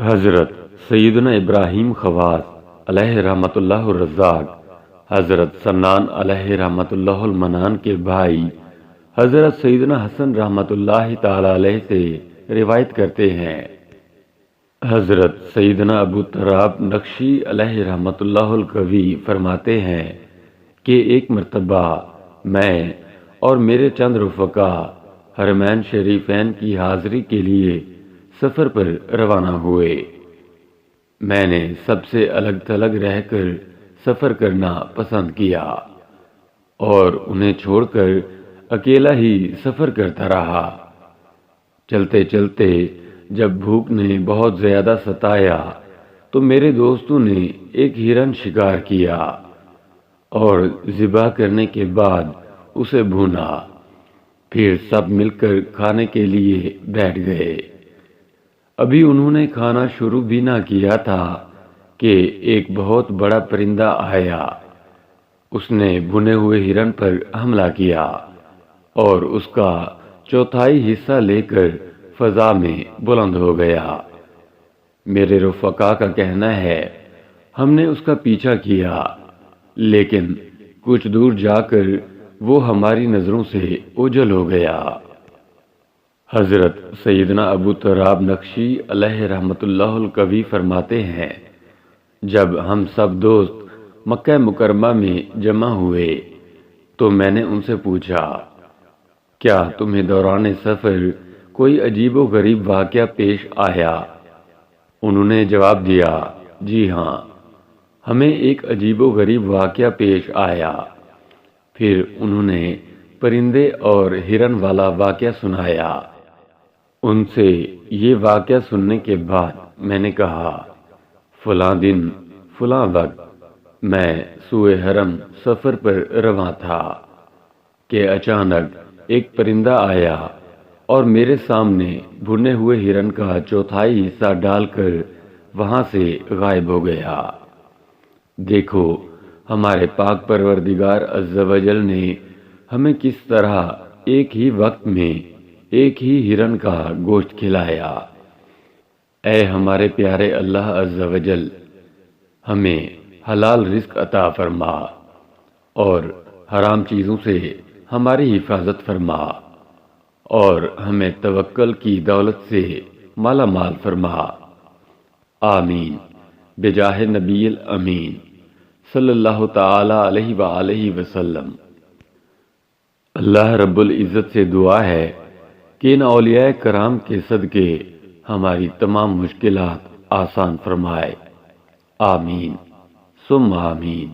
حضرت سیدنا ابراہیم خواص علیہ رحمۃ اللہ الرزاق، حضرت سنان علیہ رحمۃ اللہ المنان کے بھائی حضرت سیدنا حسن رحمۃ اللہ تعالی علیہ سے روایت کرتے ہیں۔ حضرت سیدنا ابو تراب نقشی علیہ رحمۃ اللہ القوی فرماتے ہیں کہ ایک مرتبہ میں اور میرے چند رفقا حرمین شریفین کی حاضری کے لیے سفر پر روانہ ہوئے۔ میں نے سب سے الگ تھلگ رہ کر سفر کرنا پسند کیا اور انہیں چھوڑ کر اکیلا ہی سفر کرتا رہا۔ چلتے چلتے جب بھوک نے بہت زیادہ ستایا تو میرے دوستوں نے ایک ہرن شکار کیا اور ذبح کرنے کے بعد اسے بھونا، پھر سب مل کر کھانے کے لیے بیٹھ گئے۔ ابھی انہوں نے کھانا شروع بھی نہ کیا تھا کہ ایک بہت بڑا پرندہ آیا۔ اس نے بھنے ہوئے ہرن پر حملہ کیا اور اس کا چوتھائی حصہ لے کر فضا میں بلند ہو گیا۔ میرے رفقا کا کہنا ہے ہم نے اس کا پیچھا کیا، لیکن کچھ دور جا کر وہ ہماری نظروں سے اوجھل ہو گیا۔ حضرت سیدنا ابو تراب نقشی علیہ رحمۃ اللہ القوی فرماتے ہیں، جب ہم سب دوست مکہ مکرمہ میں جمع ہوئے تو میں نے ان سے پوچھا، کیا تمہیں دوران سفر کوئی عجیب و غریب واقعہ پیش آیا؟ انہوں نے جواب دیا، جی ہاں، ہمیں ایک عجیب و غریب واقعہ پیش آیا۔ پھر انہوں نے پرندے اور ہرن والا واقعہ سنایا۔ ان سے یہ واقعہ سننے کے بعد میں نے کہا، فلاں دن فلاں وقت میں سوئے حرم سفر پر رواں تھا کہ اچانک ایک پرندہ آیا اور میرے سامنے بھنے ہوئے ہرن کا چوتھائی حصہ ڈال کر وہاں سے غائب ہو گیا۔ دیکھو ہمارے پاک پروردگار عز و جل نے ہمیں کس طرح ایک ہی وقت میں ایک ہی ہرن کا گوشت کھلایا۔ اے ہمارے پیارے اللہ عز و جل، ہمیں حلال رزق عطا فرما اور حرام چیزوں سے ہماری حفاظت فرما اور ہمیں توکل کی دولت سے مالا مال فرما، آمین، بجاہ نبی الامین صلی اللہ تعالی علیہ وآلہ وسلم۔ اللہ رب العزت سے دعا ہے کہ ان اولیاء کرام کے صدقے ہماری تمام مشکلات آسان فرمائے، آمین ثم آمین۔